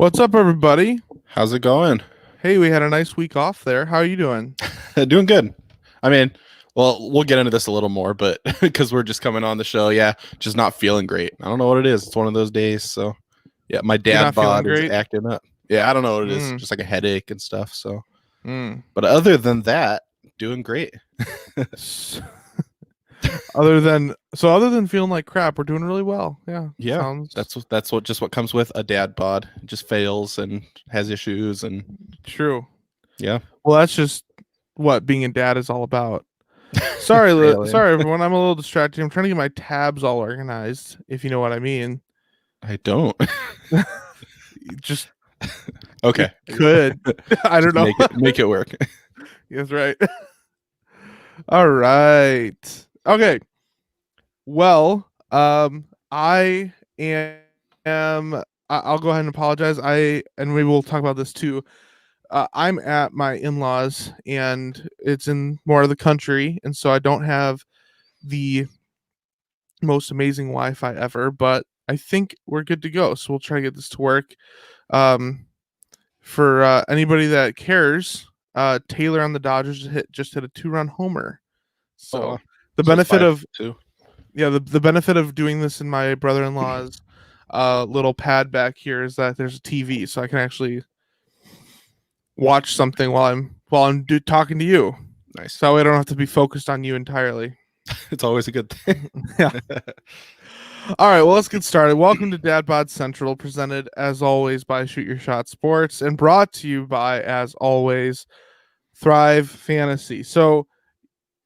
What's up, everybody? How's it going? Hey, we had a nice week off there. How are you doing? Doing good. I mean, well, we'll get into this a little more, but because we're just coming on the show, yeah, just not feeling great. I don't know what it is. It's one of those days. So, yeah, my You're dad not feeling bod is great? acting up. Yeah, I don't know what it is. Mm, Just like a headache and stuff. So, mm. but other than that, doing great. S- other than feeling like crap, we're doing really well. Yeah, Yeah, sounds that's what comes with a dad bod. It just fails and has issues, and true. yeah, Well, that's just what being a dad is all about. Sorry, failing. sorry, everyone. I'm a little distracted. I'm trying to get my tabs all organized, if you know what I mean. I don't. Just it Okay, could. I don't just know. make it work. That's right. All right. Okay. Well, I I'll go ahead and apologize. And maybe we'll talk about this too. I'm at my in-laws, and it's in more of the country, and so I don't have the most amazing Wi-Fi ever, but I think we're good to go. So we'll try to get this to work. Um, for anybody that cares, Taylor on the Dodgers just hit a 2-run homer. So Oh, the so it's benefit five of two. yeah, the benefit of doing this in my brother-in-law's little pad back here is that there's a TV, so I can actually watch something while I'm talking to you. Nice. So I don't have to be focused on you entirely. It's always a good thing. Yeah. All right, well, let's get started. Welcome to Bod Central, presented as always by Shoot Your Shot Sports, and brought to you by, as always, Thrive Fantasy. So,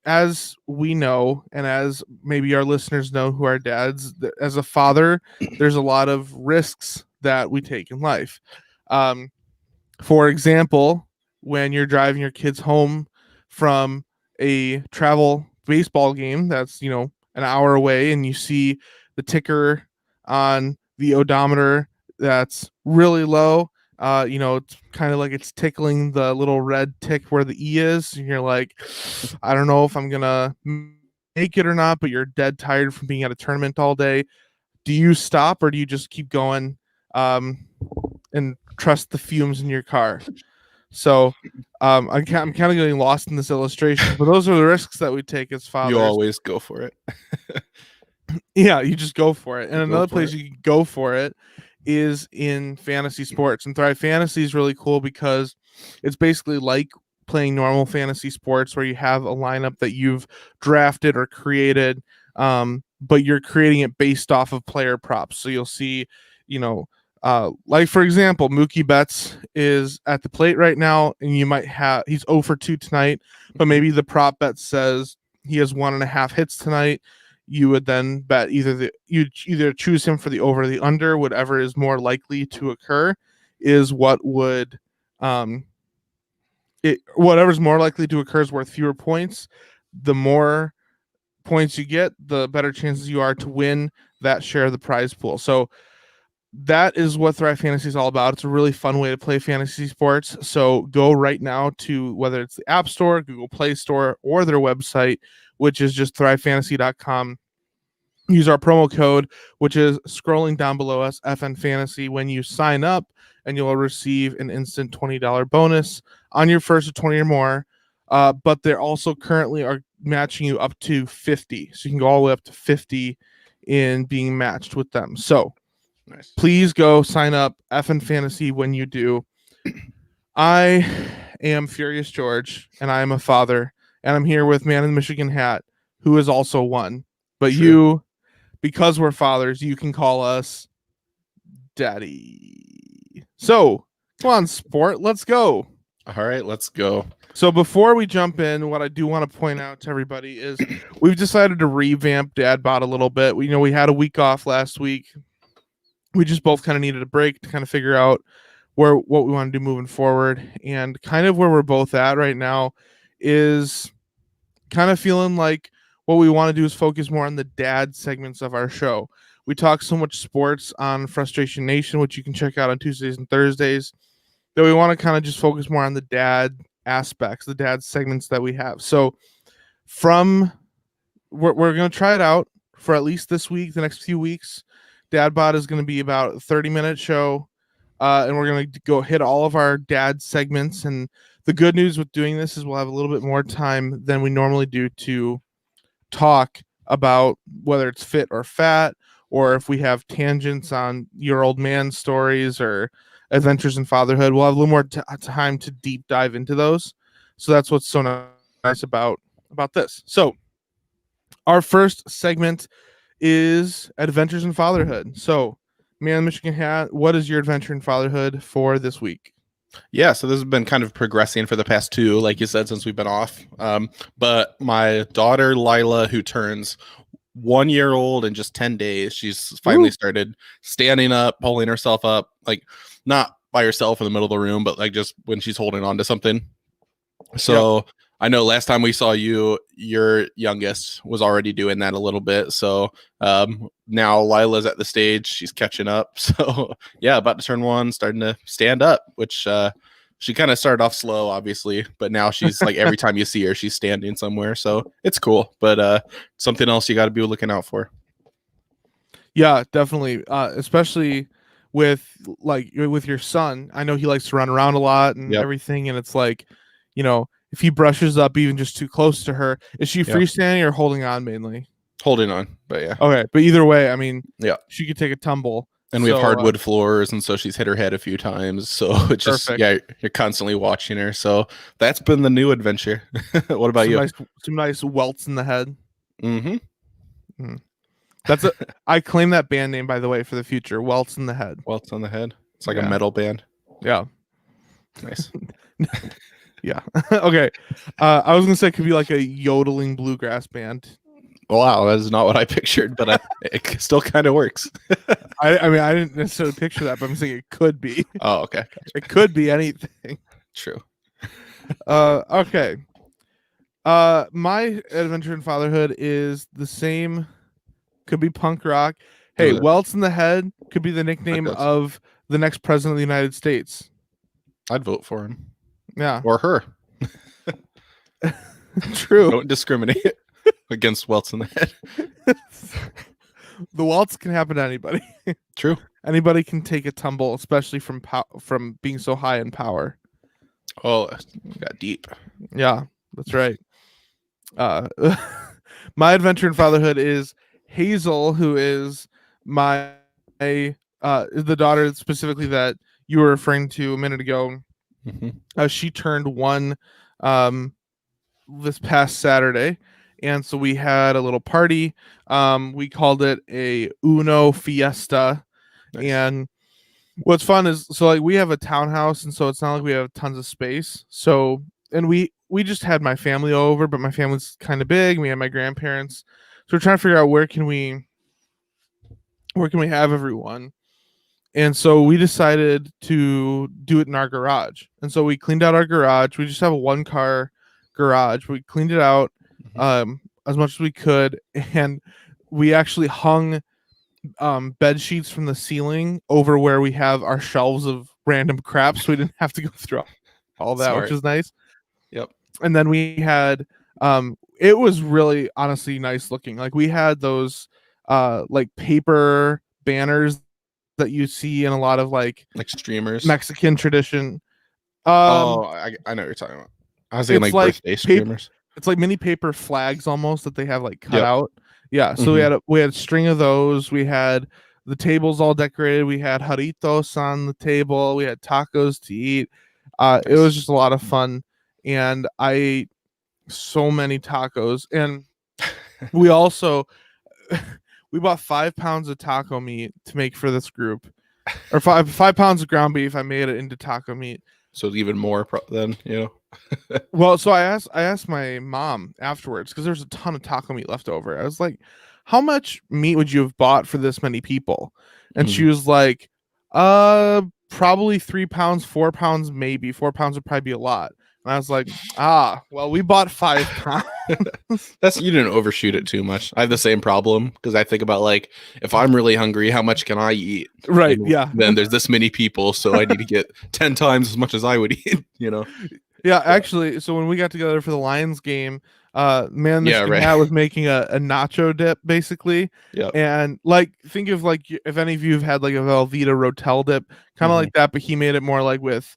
as we know, and as maybe our listeners know who are dads, as a father, there's a lot of risks that we take in life. For example, when you're driving your kids home from a travel baseball game that's, an hour away, and you see the ticker on the odometer that's really low, it's kind of like it's tickling the little red tick where the E is, and you're like, I don't know if I'm gonna make it or not, but you're dead tired from being at a tournament all day. Do you stop, or do you just keep going, and trust the fumes in your car? So I'm kind of getting lost in this illustration, but those are the risks that we take as You fathers. always go for it. Yeah, you just go for it. And Go another for place it. you can go for it is in fantasy sports. And Thrive Fantasy is really cool because it's basically like playing normal fantasy sports where you have a lineup that you've drafted or created, but you're creating it based off of player props. So you'll see, like for example, Mookie Betts is at the plate right now, and you might have he's 0 for 2 tonight, but maybe the prop bet says he has 1.5 hits tonight. You would then bet you'd either choose him for the over or the under. Whatever is more likely to occur is what would whatever's more likely to occur is worth fewer points. The more points you get, the better chances you are to win that share of the prize pool. So that is what Thrive Fantasy is all about. It's a really fun way to play fantasy sports. So go right now to whether it's the App Store, Google Play Store, or their website, which is just thrivefantasy.com. Use our promo code, which is scrolling down below us, FN Fantasy, when you sign up, and you'll receive an instant $20 bonus on your first 20 or more. But they're also currently are matching you up to 50. So you can go all the way up to 50 in being matched with them. So Nice. please go sign up, FN Fantasy, when you do. I am Furious George, and I am a father, and I'm here with Man in the Michigan Hat, who is also one. But True. you, because we're fathers, you can call us Daddy. So, come on, sport, let's go. All right, let's go. So before we jump in, what I do want to point out to everybody is we've decided to revamp DadBot a little bit. We had a week off last week. We just both kind of needed a break to kind of figure out what we want to do moving forward. And kind of where we're both at right now is kind of feeling like what we want to do is focus more on the dad segments of our show. We talk so much sports on Frustration Nation, which you can check out on Tuesdays and Thursdays, that we want to kind of just focus more on the dad aspects, the dad segments that we have. So we're going to try it out for at least this week, the next few weeks. DadBot is going to be about a 30-minute show. and we're going to go hit all of our dad segments. And the good news with doing this is we'll have a little bit more time than we normally do to talk about whether it's fit or fat, or if we have tangents on your old man stories or adventures in fatherhood. We'll have a little more time to deep dive into those. So that's what's so nice about this. So our first segment is adventures in fatherhood. So, man, Michigan Hat, what is your adventure in fatherhood for this week? Yeah, so this has been kind of progressing for the past 2, like you said, since we've been off. But my daughter Lila, who turns 1 year old in just 10 days, she's finally started standing up, pulling herself up, like not by herself in the middle of the room, but like just when she's holding on to something. So I know last time we saw you, your youngest was already doing that a little bit. So now Lila's at the stage, she's catching up. So yeah, about to turn 1, starting to stand up, which she kind of started off slow, obviously, but now she's like every time you see her, she's standing somewhere. So it's cool, but something else you got to be looking out for. Yeah, definitely. Especially with your son. I know he likes to run around a lot and everything, and it's like, if he brushes up even just too close to her, is she freestanding or holding on mainly? Holding on, but yeah. Okay, but either way, I mean, she could take a tumble. And we have hardwood floors, and so she's hit her head a few times. So it's just, you're constantly watching her. So that's been the new adventure. What about you? Some nice welts in the head. Mm-hmm. I claim that band name, by the way, for the future. Welts in the head. Welts on the head. It's like a metal band. Yeah. Nice. Yeah. Okay. I was gonna say it could be like a yodeling bluegrass band. Wow, that is not what I pictured, but it still kind of works. I mean, I didn't necessarily picture that, but I'm saying it could be. Oh, okay. Gotcha. It could be anything. True. Okay. My adventure in fatherhood is the same. Could be punk rock. Hey, welts in the head could be the nickname of the next president of the United States. I'd vote for him. Yeah. Or her. True. Don't discriminate against welts in the head. The welts can happen to anybody. True. Anybody can take a tumble, especially from being so high in power. Oh, got deep. Yeah, that's right. My adventure in fatherhood is Hazel, who is the daughter specifically that you were referring to a minute ago. Mm-hmm. She turned 1 this past Saturday, and so we had a little party. We called it a Uno Fiesta. Nice. And what's fun is, so like we have a townhouse, and so it's not like we have tons of space. So, and we just had my family over, but my family's kind of big. We had my grandparents, so we're trying to figure out where can we have everyone. And so we decided to do it in our garage. And so we cleaned out our garage. We just have a 1-car garage. We cleaned it out as much as we could, and we actually hung bed sheets from the ceiling over where we have our shelves of random crap, so we didn't have to go through all that. Smart. Which is nice. Yep. And then we had it was really honestly nice looking. Like we had those like paper banners that you see in a lot of like streamers, Mexican tradition. I know what you're talking about. I was thinking like birthday streamers. It's like mini paper flags almost that they have like cut out. Yeah. So we had a string of those. We had the tables all decorated. We had jarritos on the table. We had tacos to eat. Nice. It was just a lot of fun, and I ate so many tacos. And we also we bought 5 pounds of taco meat to make for this group, or 5 pounds of ground beef. I made it into taco meat. So it's even more than, Well, so I asked my mom afterwards, because there's a ton of taco meat left over. I was like, how much meat would you have bought for this many people? And she was like, probably 3 pounds, 4 pounds, maybe. 4 pounds would probably be a lot. And I was like, well, we bought 5 pounds. You didn't overshoot it too much. I have the same problem, because I think about like, if I'm really hungry, how much can I eat? Right. And yeah. Then there's this many people, so I need to get 10 times as much as I would eat, Yeah, actually, so when we got together for the Lions game, Man Yeah, Michigan right. Hat was making a nacho dip basically. Yep. And like think of like if any of you have had like a Velveeta Rotel dip, kind of like that, but he made it more like with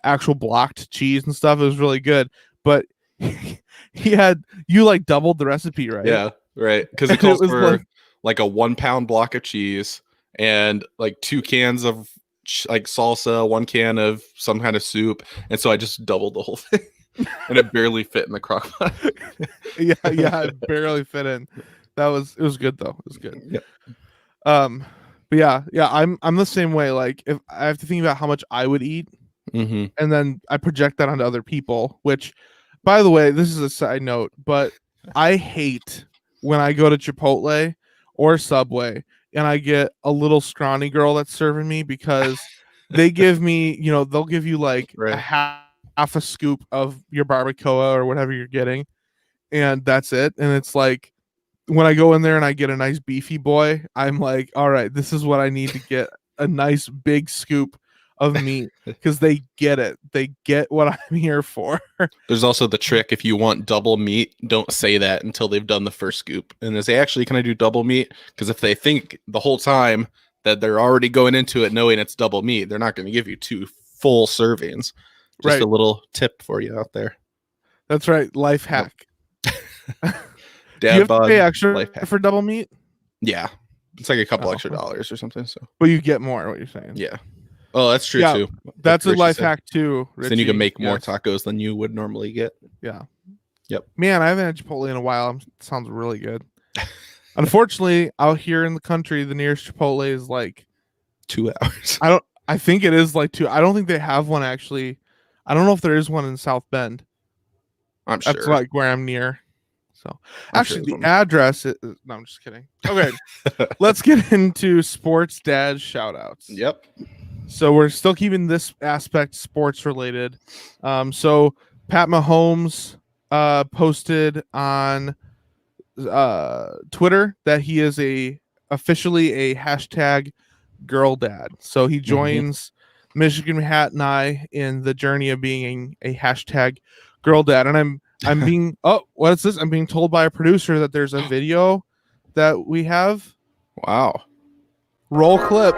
actual blocked cheese and stuff. It was really good. But he had you like doubled the recipe, right? Yeah, right. Because it And it calls was for like a 1 pound block of cheese and like 2 cans of like salsa, 1 can of some kind of soup, and so I just doubled the whole thing, and it barely fit in the crock pot. yeah, it barely fit in. It was good though. It was good. Yep. But yeah, I'm the same way. Like if I have to think about how much I would eat, Mm-hmm. and then I project that onto other people, which by the way, this is a side note, but I hate when I go to Chipotle or Subway and I get a little scrawny girl that's serving me because they give me, they'll give you like a Right. half a scoop of your barbacoa or whatever you're getting, and that's it. And it's like when I go in there and I get a nice beefy boy, I'm like, all right, this is what I need to get a nice big scoop of meat because they get it. They get what I'm here for. There's also the trick: if you want double meat, don't say that until they've done the first scoop, and they say, "Actually, can I do double meat?" Because if they think the whole time that they're already going into it knowing it's double meat, they're not going to give you 2 full servings. Just Right. a little tip for you out there. That's right. Life hack. Do Dad you have to bod pay extra life hack. for double meat? Yeah, it's like a couple Oh. extra dollars or something. So But you get more, what you're saying. yeah. Oh, that's true Yeah, too. That's a Richie life said. hack too. So then you can Richie. make more Yes. tacos than you would normally get. Yeah. Yep. Man, I haven't had Chipotle in a while. Sounds really good. Unfortunately, out here in the country, the nearest Chipotle is like 2 hours. I think it is like 2. I don't think they have one actually. I don't know if there is one in South Bend. I'm sure. That's like where I'm near. So I'm actually, sure the address is, no, I'm just kidding. Okay, let's get into sports dad shout outs. Yep. So we're still keeping this aspect sports related. So Pat Mahomes posted on Twitter that he is officially a hashtag girl dad. So he joins Michigan Hat and I in the journey of being a hashtag girl dad. And I'm being what is this? I'm being told by a producer that there's a video that we have. Wow. Roll clip.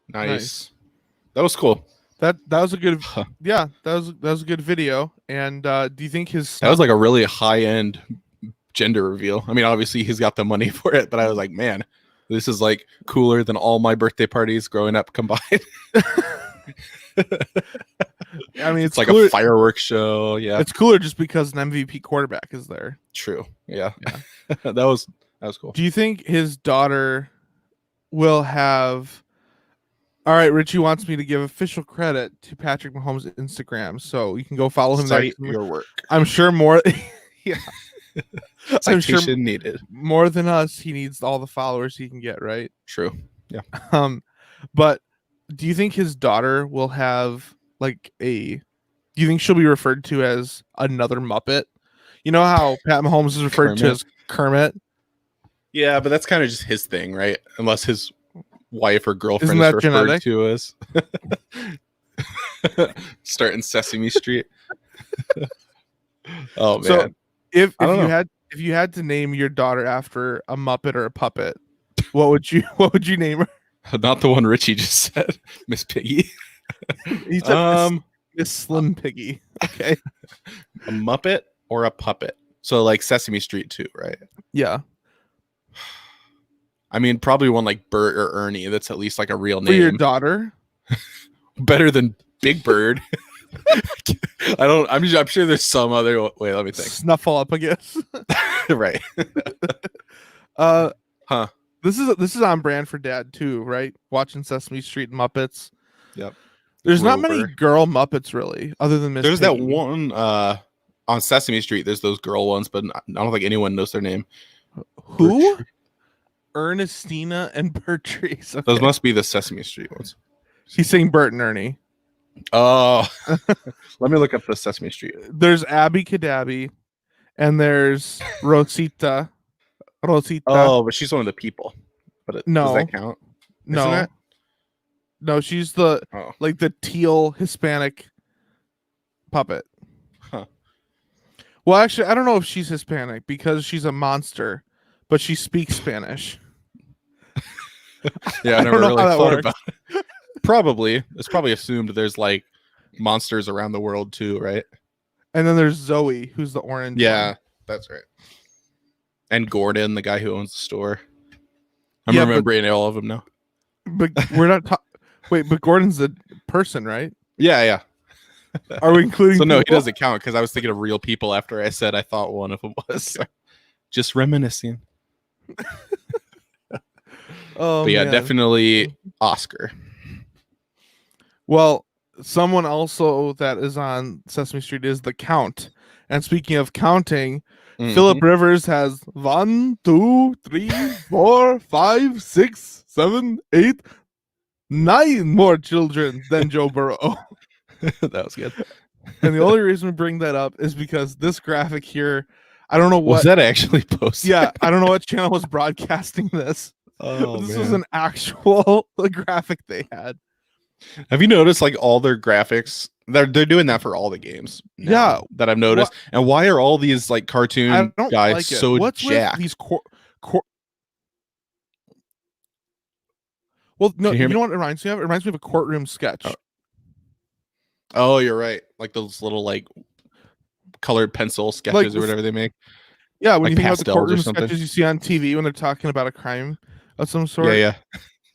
Nice. That was cool. That was a good that was a good video. And do you think that was like a really high end gender reveal? I mean, obviously he's got the money for it, but I was like, man, this is like cooler than all my birthday parties growing up combined. I mean, it's like cooler. A fireworks show. Yeah, it's cooler just because an MVP quarterback is there. True. Yeah. that was cool. Do you think his daughter will have? All right, Richie wants me to give official credit to Patrick Mahomes' Instagram, so you can go follow him. Cite your work. I'm sure more. Yeah, I'm sure needed more than us. He needs all the followers he can get. Right. True. Yeah. But do you think his daughter will have like do you think she'll be referred to as another Muppet? You know how Pat Mahomes is referred to as Kermit? Yeah, but that's kind of just his thing, right? Unless his wife or girlfriend is referred genetic? To as starting Sesame Street. Oh man. So if you had to name your daughter after a Muppet or a puppet, what would you name her? Not the one Richie just said, Miss Piggy. He said Miss Slim Piggy. Okay. A Muppet or a puppet? So like Sesame Street too, right? Yeah. I mean, probably one like Bert or Ernie. That's at least like a real name. For your daughter? Better than Big Bird. I'm sure there's some other. Wait, let me think. Snuffle up, I guess. Right. Huh. This is on brand for dad too, right? Watching Sesame Street and Muppets. Yep. There's not many Grover. girl Muppets really, other than Miss There's Piggy. that one on Sesame Street. There's those girl ones, but I don't think anyone knows their name. Who? Ernestina and Bertrice. Okay. Those must be the Sesame Street ones. He's saying Bert and Ernie. Oh, let me look up the Sesame Street. There's Abby Cadabby, and there's Rosita. Oh, but she's one of the people. But No. does that count? No, Isn't it? no, she's the Oh, like the teal Hispanic puppet. Huh. Well, actually, I don't know if she's Hispanic because she's a monster, but she speaks Spanish. yeah, I I never don't know really how that thought works. about it. Probably. It's probably assumed there's like monsters around the world too, right? And then there's Zoe, who's the orange. Yeah, one. that's right. And Gordon, the guy who owns the store. I'm Yeah, but- remembering all of them now. But we're not. Wait, but Gordon's a person, right? Yeah, yeah. Are we including? So no, he people? doesn't count because I was thinking of real people after I said I thought one of them was. So just reminiscing. Oh, But yeah, man. definitely Oscar. Well, someone also that is on Sesame Street is the Count. And speaking of counting, Mhm. Philip Rivers has 1, 2, 3, 4, 5, 6, 7, 8, 9 more children than Joe Burrow. That was good. And the only reason we bring that up is because this graphic here, I don't know what. Was that actually posted? Yeah, I don't know what channel was broadcasting this. Oh, This man. was an actual graphic they had. Have you noticed like all their graphics? They're doing that for all the games. Now, Yeah. that I've noticed. And why are all these like I cartoon don't guys like it. so What's jacked? with these Well, no, Can you hear you me? know what it reminds me of? It reminds me of a courtroom sketch. Oh, you're right. Like those little like colored pencil sketches or this- whatever they make. Yeah, when like you think about the pastels or courtroom something. sketches you see on TV when they're talking about a crime of some sort. Yeah, yeah.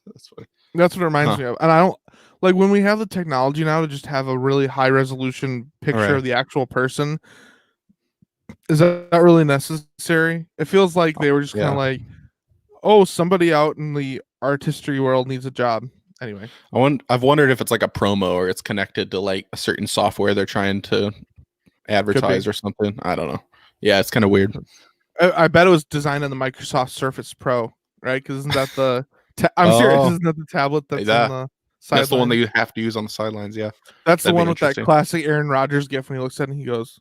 That's funny. That's what it reminds Huh. me of. And I don't like when we have the technology now to just have a really high resolution picture Right. of the actual person. Is that not really necessary? It feels like they were just kind Yeah. of like, oh, somebody out in the artistry world needs a job. Anyway, I've wondered if it's like a promo or it's connected to like a certain software they're trying to advertise or something. I don't know. Yeah, it's kind of weird. I bet it was designed on the Microsoft Surface Pro, right? Because isn't that the? I'm serious. Oh. Isn't that the tablet that's Yeah. on the sideline? That's the one that you have to use on the sidelines. Yeah. That's the that'd be one with that interesting. classic Aaron Rodgers gif when he looks at it and he goes,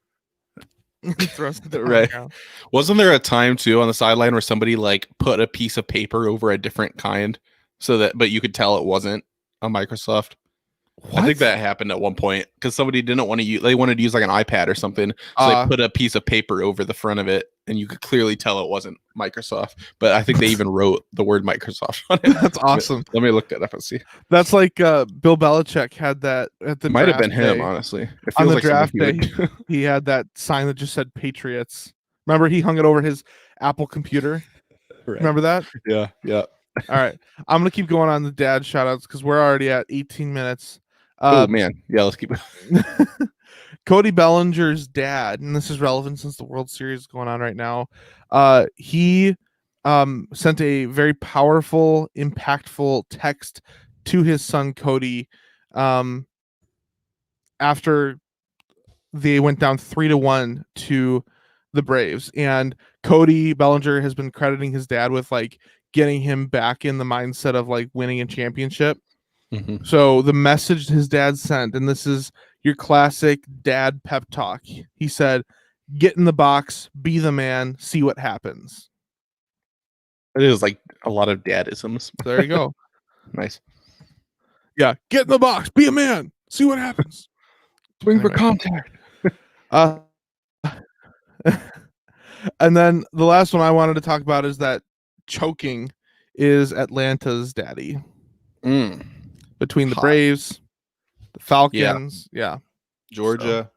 he throws it down on the Right. ground. Wasn't there a time too on the sideline where somebody like put a piece of paper over a different kind so that, but you could tell it wasn't a Microsoft? I think that happened at one point because somebody didn't want to use, they wanted to use like an iPad or something. So they put a piece of paper over the front of it and you could clearly tell it wasn't Microsoft. But I think they even wrote the word Microsoft on it. That's awesome. Let me look that up and see. That's like Bill Belichick had that at the Might have been draft him, day. honestly. It On feels the like draft something day, he would- he had that sign that just said Patriots. Remember, he hung it over his Apple computer. Right. Remember that? Yeah, yeah. All right. I'm going to keep going on the dad shout outs because we're already at 18 minutes. Oh man, yeah. Let's keep. Cody Bellinger's dad, and this is relevant since the World Series is going on right now. He sent a very powerful, impactful text to his son Cody after they went down 3-1 to the Braves, and Cody Bellinger has been crediting his dad with like getting him back in the mindset of like winning a championship. Mhm. So the message his dad sent, and this is your classic dad pep talk. He said, "Get in the box, be the man, see what happens." It is like a lot of dadisms. So there you go. Nice. Yeah, get in the box, be a man, see what happens. Swing for contact. And then the last one I wanted to talk about is that choking is Atlanta's daddy. Between the Hot. Braves, the Falcons, yeah. Georgia.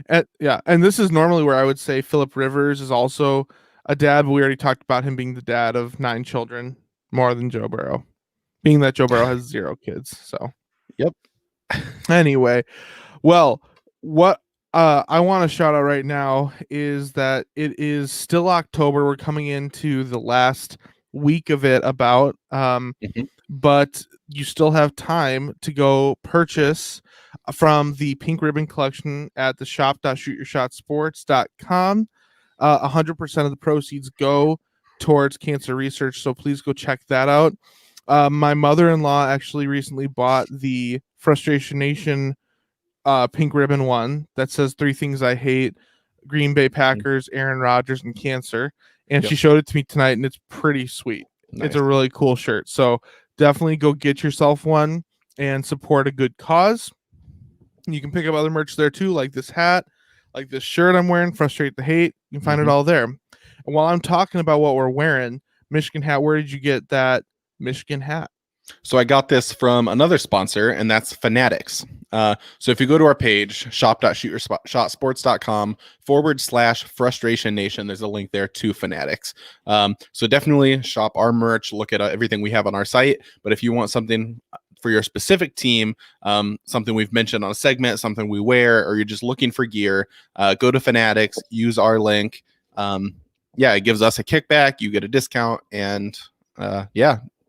And this is normally where I would say Philip Rivers is also a dad, but we already talked about him being the dad of 9 children, more than Joe Burrow, being that Joe Burrow has 0 kids. So, Yep. Anyway, well, what I want to shout out right now is that it is still October. We're coming into the last week of it about Mhm. but you still have time to go purchase from the Pink Ribbon Collection at the shop.shootyourshotsports.com. 100% of the proceeds go towards cancer research, so please go check that out. My mother-in-law actually recently bought the Frustration Nation pink ribbon one that says three things I hate: Green Bay Packers, Aaron Rodgers, and cancer. And Yep. she showed it to me tonight, and it's pretty sweet. It's Nice. a really cool shirt. So definitely go get yourself one and support a good cause. You can pick up other merch there too, like this hat, like this shirt I'm wearing, Frustrate the Hate. You can find it all there. And while I'm talking about what we're wearing, Michigan hat, where did you get that Michigan hat? So I got this from another sponsor, and that's Fanatics. So if you go to our page, shop.shootyourshotsports.com/frustration nation, there's a link there to Fanatics. So definitely shop our merch, look at everything we have on our site. But if you want something for your specific team, something we've mentioned on a segment, something we wear, or you're just looking for gear, go to Fanatics, use our link. It gives us a kickback, you get a discount, and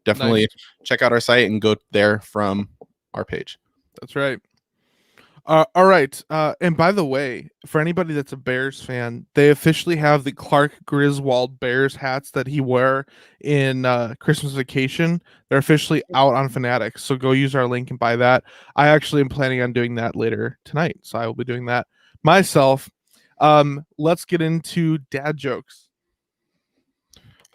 definitely Nice. check out our site and go there from our page. That's right. All right. And by the way, for anybody that's a Bears fan, they officially have the Clark Griswold Bears hats that he wore in Christmas Vacation. They're officially out on Fanatics. So go use our link and buy that. I actually am planning on doing that later tonight. So I will be doing that myself. Let's get into dad jokes.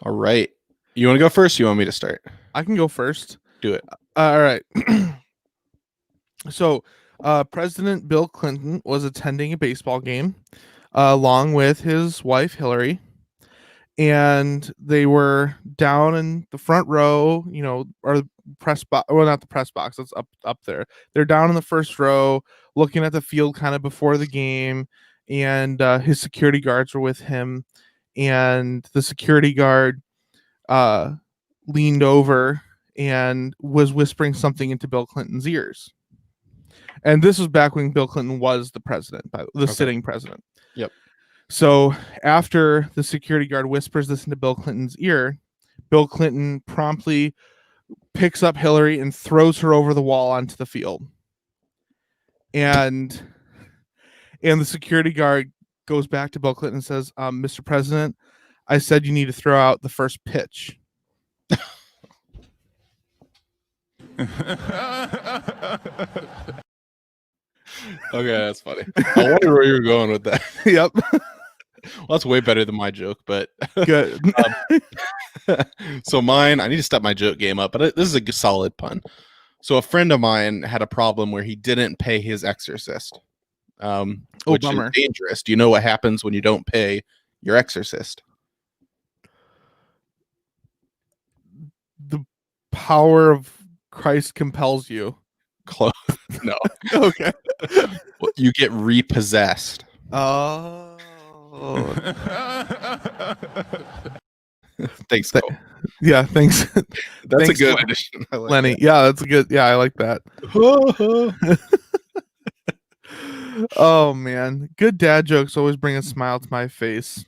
All right. You want to go first? Or you want me to start? I can go first. Do it. All right. So President Bill Clinton was attending a baseball game along with his wife Hillary, and they were down in the front row, or the press box. Well, not the press box. That's up there. They're down in the first row, looking at the field kind of before the game, and his security guards were with him, and the security guard leaned over and was whispering something into Bill Clinton's ears. And this was back when Bill Clinton was the president, sitting president. Yep. So after the security guard whispers this into Bill Clinton's ear, Bill Clinton promptly picks up Hillary and throws her over the wall onto the field. And the security guard goes back to Bill Clinton and says, Mr. President, I said you need to throw out the first pitch. Okay, that's funny. I wonder where you were going with that. Yep. Well, that's way better than my joke, but Good. So mine, I need to step my joke game up, but this is a solid pun. So a friend of mine had a problem where he didn't pay his exorcist, which bummer. is dangerous. Do you know what happens when you don't pay your exorcist? The power of Christ compels you. Close. No. Okay. Well, you get repossessed. Oh. Thanks, Cole. Yeah, thanks. That's Thanks, a good addition. I like Lenny. that. Yeah, that's a good. Yeah, I like that. Oh man, good dad jokes always bring a smile to my face.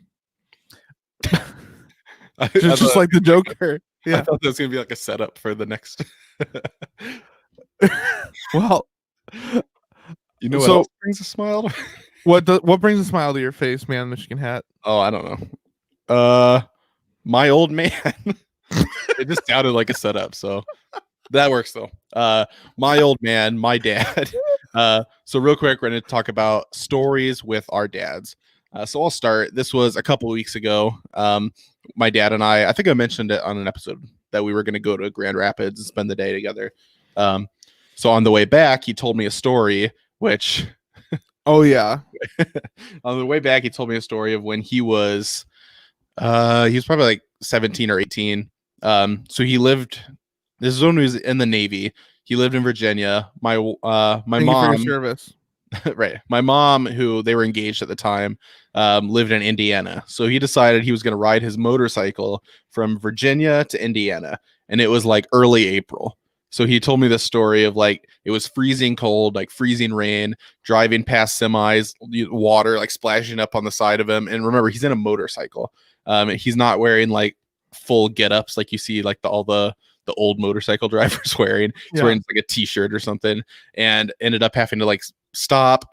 Just like the Joker. Yeah. I thought that was gonna be like a setup for the next. Well, you know what so else brings a smile? what brings a smile to your face, man? Michigan hat. Oh, I don't know. My old man. It just sounded like a setup, so that works though. My old man, my dad. So real quick, we're going to talk about stories with our dads. So I'll start. This was a couple of weeks ago. My dad and I think I mentioned it on an episode that we were going to go to Grand Rapids and spend the day together. So on the way back, he told me a story, which Oh yeah. on the way back, he told me a story of when he was probably like 17 or 18. So he lived, this is when he was in the Navy. He lived in Virginia. My Thank mom, you for your service. right. My mom, who they were engaged at the time, lived in Indiana. So he decided he was going to ride his motorcycle from Virginia to Indiana. And it was like early April. So he told me the story of like it was freezing cold, like freezing rain, driving past semis, water like splashing up on the side of him. And remember, he's in a motorcycle. He's not wearing like full get-ups like you see like all the old motorcycle drivers wearing. He's wearing like a t-shirt or something, and ended up having to like stop,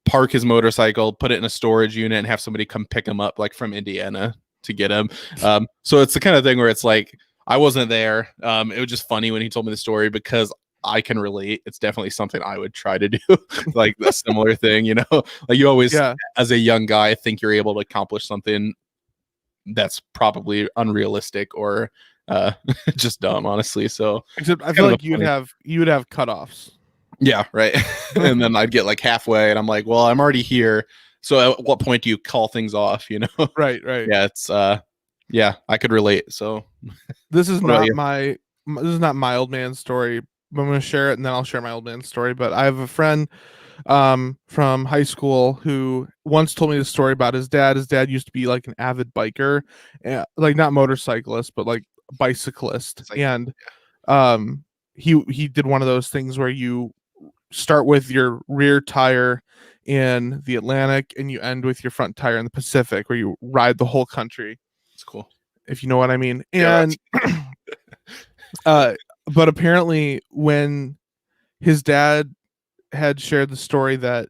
park his motorcycle, put it in a storage unit, and have somebody come pick him up like from Indiana to get him. So it's the kind of thing where it's like I wasn't there. It was just funny when he told me the story because I can relate. It's definitely something I would try to do, like a similar thing, you know. Like you always, as a young guy, think you're able to accomplish something that's probably unrealistic or just dumb, honestly. So except I feel like you would have cutoffs. Yeah, right. And then I'd get like halfway, and I'm like, well, I'm already here. So at what point do you call things off? You know? Right. Yeah, it's yeah, I could relate. So this is not my old man story. I'm going to share it, and then I'll share my old man story. But I have a friend from high school who once told me the story about his dad. His dad used to be like an avid biker, like not motorcyclist, but like bicyclist. And he did one of those things where you start with your rear tire in the Atlantic and you end with your front tire in the Pacific, where you ride the whole country. It's cool, if you know what I mean. And but apparently when his dad had shared the story that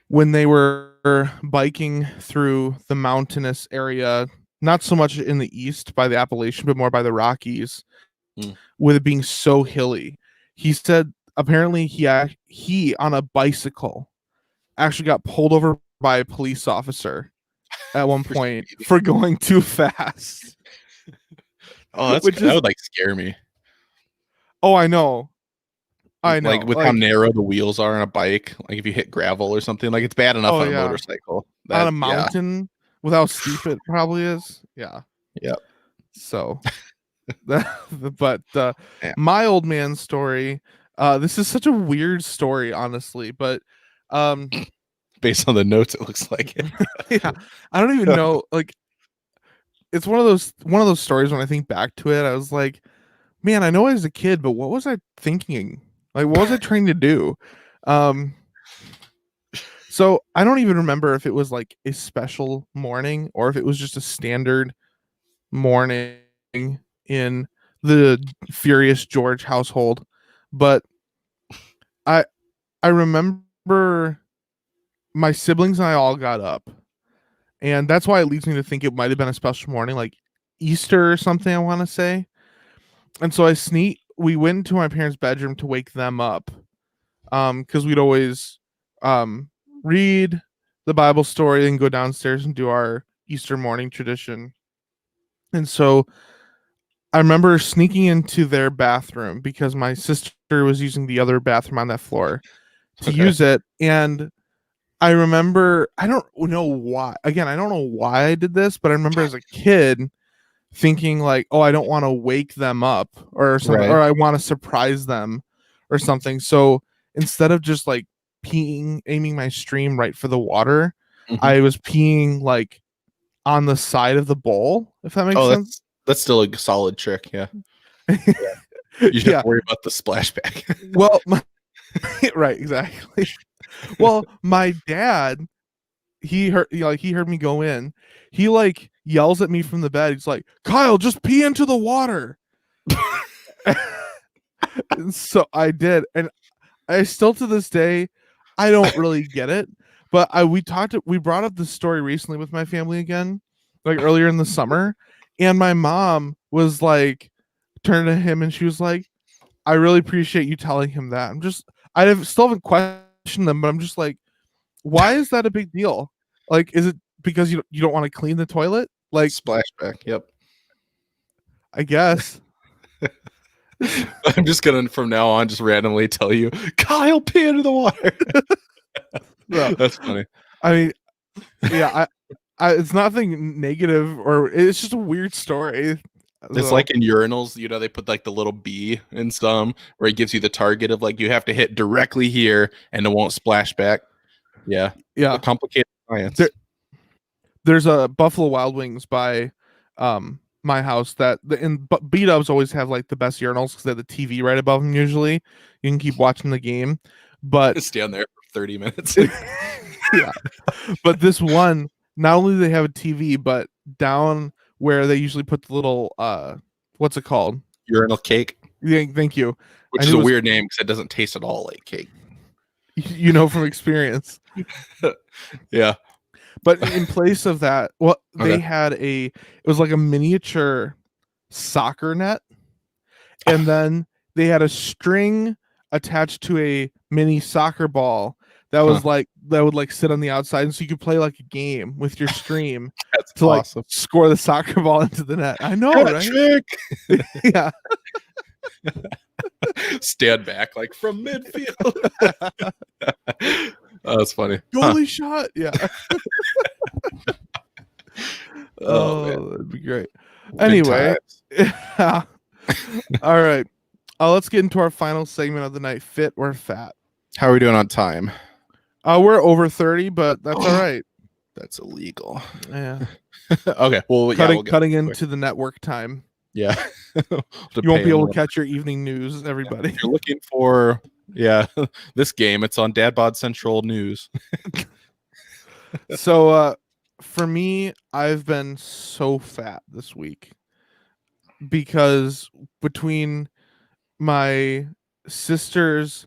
when they were biking through the mountainous area, not so much in the east by the Appalachian, but more by the Rockies, with it being so hilly, he said apparently he on a bicycle actually got pulled over by a police officer at one point for going too fast. Oh, that would like scare me. Oh, I know. Like with how narrow the wheels are on a bike, like if you hit gravel or something, like it's bad enough on a motorcycle. On a mountain with how steep it probably is. Yeah. Yep. So but my old man story, this is such a weird story, honestly, but based on the notes it looks like it. Yeah, I don't even know, like it's one of those stories when I think back to it, I was like, man, I know I was a kid, but what was I thinking? Like, what was I trying to do? So I don't even remember if it was like a special morning or if it was just a standard morning in the Furious George household. But I remember my siblings and I all got up, and that's why it leads me to think it might have been a special morning, like Easter or something, I want to say. And so we went into my parents' bedroom to wake them up, because we'd always read the Bible story and go downstairs and do our Easter morning tradition. And so I remember sneaking into their bathroom because my sister was using the other bathroom on that floor to use it. And I remember, I don't know why. Again, I don't know why I did this, but I remember as a kid thinking like, oh, I don't want to wake them up or something, or I want to surprise them or something. So instead of just like aiming my stream right for the water, I was peeing like on the side of the bowl, if that makes sense. That's still a solid trick. Yeah. You should worry about the splashback. Well, right, exactly. Well, my dad, he heard me go in. He like yells at me from the bed. He's like, Kyle, just pee into the water. And so I did, and I still to this day, I don't really get it. But we brought up this story recently with my family again, like earlier in the summer, and my mom was like, turned to him and she was like, I really appreciate you telling him that. Still haven't questioned them, but I'm just like, why is that a big deal? Like, is it because you don't want to clean the toilet? Like splashback. Yep. I guess. I'm just gonna from now on just randomly tell you, Kyle, pee into the water. No, that's funny. I mean, yeah, I it's nothing negative, or it's just a weird story. It's like in urinals, you know, they put like the little B in some where it gives you the target of like you have to hit directly here and it won't splash back. Yeah. Yeah. Complicated science. There's a Buffalo Wild Wings by my house that but B-dubs always have like the best urinals because they have the TV right above them. Usually, you can keep watching the game, but Stand there for 30 minutes. yeah. But this one, not only do they have a TV, but down where they usually put the little what's it called? Urinal cake, Yeah, thank you. which I is knew a it was- weird name because it doesn't taste at all like cake. you know from experience. Yeah. But in place of that, well, they Okay. had it was like a miniature soccer net, and then they had a string attached to a mini soccer ball that was like that would like sit on the outside, and so you could play like a game with your stream That's to like awesome. score the soccer ball into the net. I know, right? Trick. Yeah. Stand back like from midfield. Oh, that's funny. Goalie shot. Yeah. Oh, man. That'd be great. Good Anyway. times. Yeah. All right. Let's get into our final segment of the night, fit or fat. How are we doing on time? We're over 30, but that's all right. That's illegal. Yeah. Okay. Well, Cutting into the network time. Yeah. You won't be able to catch your evening news, everybody. If you're looking for this game, it's on Bod Central News. So for me, I've been so fat this week because between my sisters,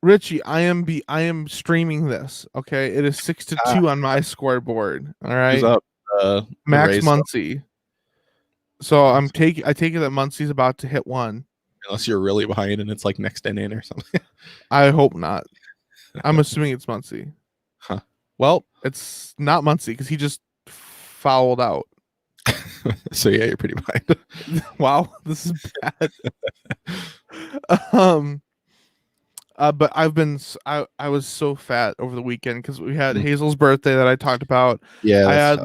Richie, I am streaming this. Okay, it is 6-2 on my scoreboard. All right, Who's up? Max Rays Muncy. So I take it that Muncy's about to hit one. Unless you're really behind and it's like next inning or something. I hope not. I'm assuming it's Muncy. Huh. Well, it's not Muncy because he just fouled out. So yeah, you're pretty behind. Wow, this is bad. But I was so fat over the weekend because we had Hazel's birthday that I talked about. Yeah, I had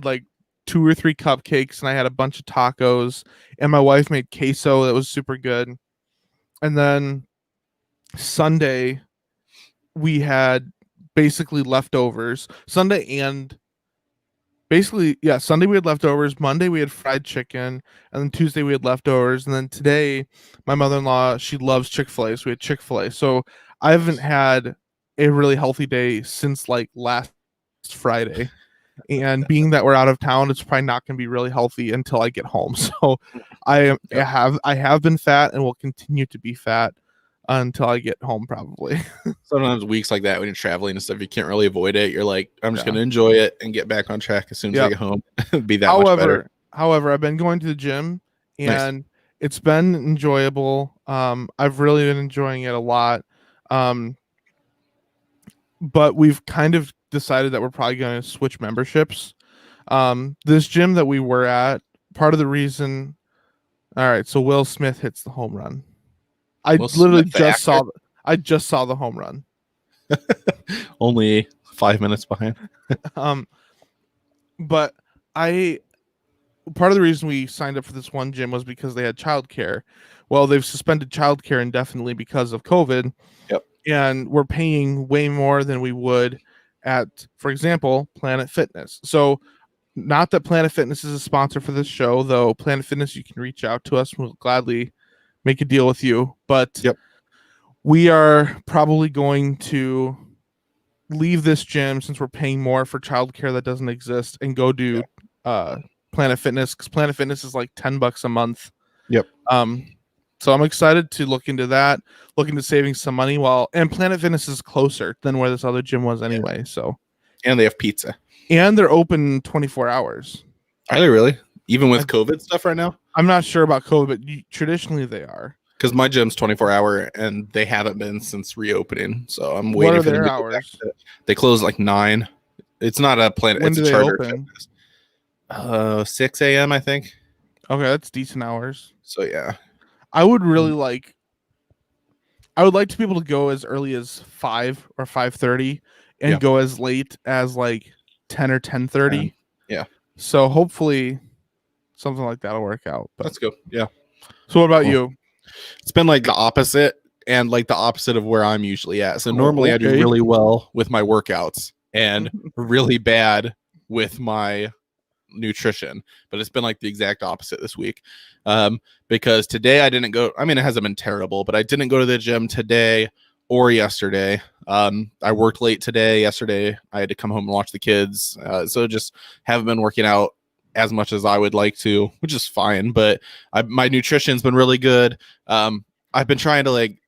like 2 or 3 cupcakes and I had a bunch of tacos, and my wife made queso that was super good. And then Sunday we had basically leftovers. Sunday we had leftovers. Monday we had fried chicken, and then Tuesday we had leftovers, and then today my mother-in-law, she loves Chick-fil-A, so we had Chick-fil-A. So I haven't had a really healthy day since like last Friday. And being that we're out of town, it's probably not going to be really healthy until I get home. So I have been fat and will continue to be fat until I get home, probably. Sometimes weeks like that when you're traveling and stuff, you can't really avoid it. You're like, I'm just gonna enjoy it and get back on track as soon as I get home. Be that much better. However, I've been going to the gym and it's been enjoyable. I've really been enjoying it a lot. But we've kind of decided that we're probably going to switch memberships. This gym that we were at, part of the reason. All right, so Will Smith hits the home run. I just saw the home run. Only 5 minutes behind. But part of the reason we signed up for this one gym was because they had childcare. Well, they've suspended childcare indefinitely because of COVID. Yep. And we're paying way more than we would at, for example, Planet Fitness. So not that Planet Fitness is a sponsor for this show, though. Planet Fitness, you can reach out to us. We'll gladly make a deal with you. But we are probably going to leave this gym since we're paying more for childcare that doesn't exist and go do Planet Fitness, because Planet Fitness is like $10 a month. Yep. So I'm excited to look into that, look into saving some money and Planet Fitness is closer than where this other gym was anyway. So, and they have pizza. And they're open 24 hours. Are they really? Even with COVID stuff right now? I'm not sure about COVID, but traditionally they are. Because my gym's 24-hour and they haven't been since reopening. So I'm waiting for them to go back to it. They close like 9. It's not a Planet. When it's do a charter. they open? 6 a.m. I think. Okay, that's decent hours. So yeah. I would like to be able to go as early as 5 or 5:30 and go as late as like 10 or 10:30. Yeah. So hopefully something like that'll work out. But let's go. Yeah. So what about you? It's been like the opposite and like the opposite of where I'm usually at. So normally I do really well with my workouts and really bad with my nutrition, but it's been like the exact opposite this week. Because today I didn't go. I mean, it hasn't been terrible, but I didn't go to the gym today or yesterday. I worked late today. Yesterday I had to come home and watch the kids. So just haven't been working out as much as I would like to, which is fine. But my nutrition's been really good. I've been trying to like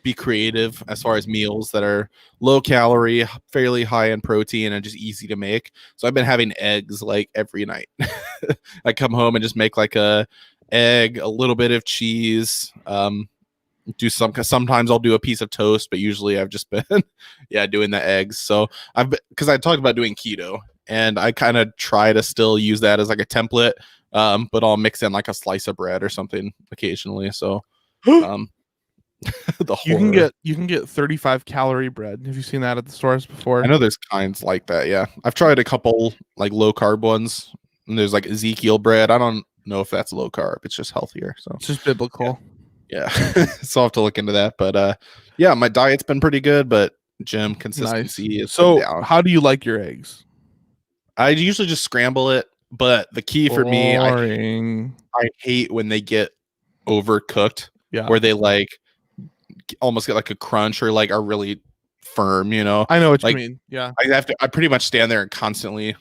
be creative as far as meals that are low calorie, fairly high in protein, and just easy to make. So I've been having eggs like every night. I come home and just make like a egg, a little bit of cheese, sometimes I'll do a piece of toast, but usually I've just been doing the eggs. So because I talked about doing keto, and I kind of try to still use that as like a template, but I'll mix in like a slice of bread or something occasionally. So you can get 35 calorie bread. Have you seen that at the stores before? I know there's kinds like that. Yeah, I've tried a couple like low carb ones, and there's like Ezekiel bread. I don't know if that's low carb. It's just healthier. So it's just biblical. Yeah. So I'll have to look into that. But yeah, my diet's been pretty good, but gym consistency is so down. How do you like your eggs? I usually just scramble it, but the key for me, I hate when they get overcooked. Yeah. Where they like almost get like a crunch or like are really firm, you know. I know what like, you mean. Yeah. I pretty much stand there and constantly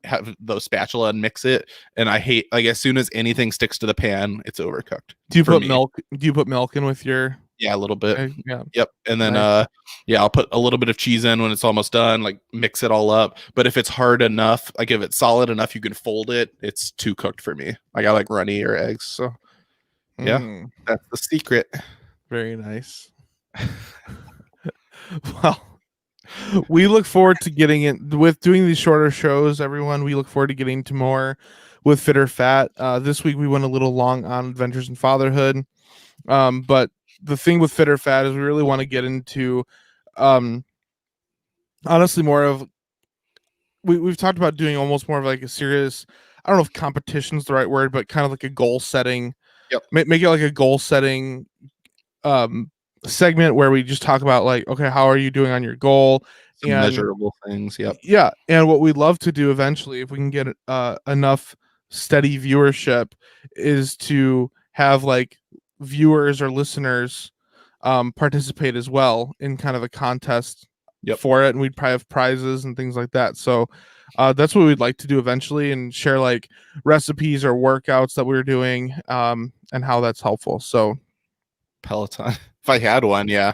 have the spatula and mix it, and I hate like as soon as anything sticks to the pan, it's overcooked. Do you put milk? Do you put milk in with your? Yeah, a little bit. Yeah. Yep. And then I'll put a little bit of cheese in when it's almost done, like mix it all up. But if it's hard enough, like if it's solid enough you can fold it, it's too cooked for me. Like I like runnier eggs. So yeah, that's the secret. Very nice. Well, we look forward to getting in with doing these shorter shows, everyone. We look forward to getting to more with Fit or Fat. This week we went a little long on Adventures in Fatherhood. But the thing with Fit or Fat is we really want to get into honestly more of we've talked about doing almost more of like a serious, I don't know if competition is the right word, but kind of like a goal setting. Yep. Make it like a goal setting segment where we just talk about like, okay, how are you doing on your goal? Some measurable things. Yep. Yeah. And what we'd love to do eventually, if we can get enough steady viewership, is to have like viewers or listeners participate as well in kind of a contest for it, and we'd probably have prizes and things like that. So that's what we'd like to do eventually, and share like recipes or workouts that we're doing and how that's helpful. So Peloton. If I had one, yeah.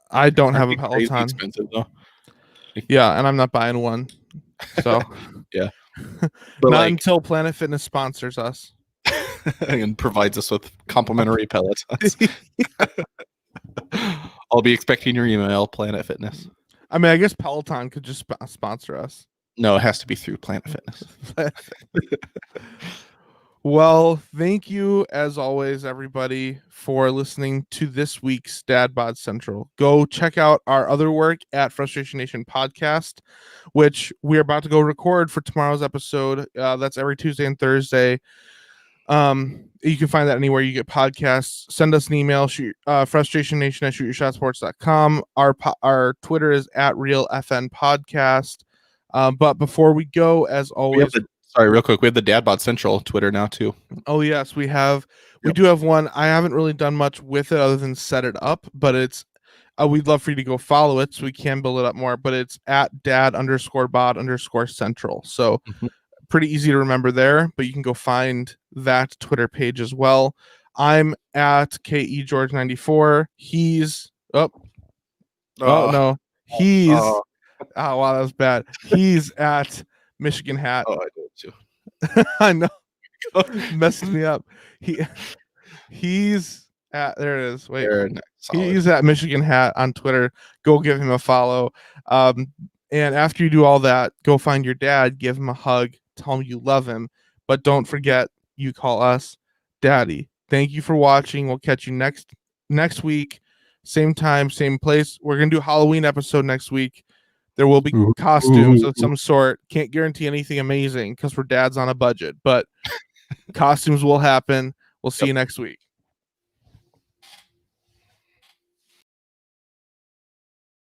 I don't have a Peloton. Expensive though. Yeah, and I'm not buying one. So yeah. But not until Planet Fitness sponsors us and provides us with complimentary Pelotons. I'll be expecting your email, Planet Fitness. I mean, I guess Peloton could just sponsor us. No, it has to be through Planet Fitness. Well, thank you as always, everybody, for listening to this week's Dad Bod Central. Go check out our other work at Frustration Nation Podcast, which we're about to go record for tomorrow's episode. That's every Tuesday and Thursday. You can find that anywhere you get podcasts. Send us an email, frustrationnation@shootyourshotsports.com. Our Twitter is @RealFNPodcast. But before we go, as always, real quick, we have the Dad Bod Central Twitter now too. Oh yes, we have. We do have one. I haven't really done much with it other than set it up, but it's we'd love for you to go follow it so we can build it up more. But it's @dad_bod_central. So pretty easy to remember there, but you can go find that Twitter page as well. I'm at KEGeorge94. He's oh wow, that was bad. He's at Michigan Hat. Oh, I did too. I know. Messes me up. He's at there it is. Wait. He's at Michigan Hat on Twitter. Go give him a follow. And after you do all that, go find your dad, give him a hug, tell him you love him, but don't forget you call us Daddy. Thank you for watching. We'll catch you next week, same time, same place. We're gonna do a Halloween episode next week. There will be costumes of some sort. Can't guarantee anything amazing because we're dads on a budget, but costumes will happen. We'll see you next week.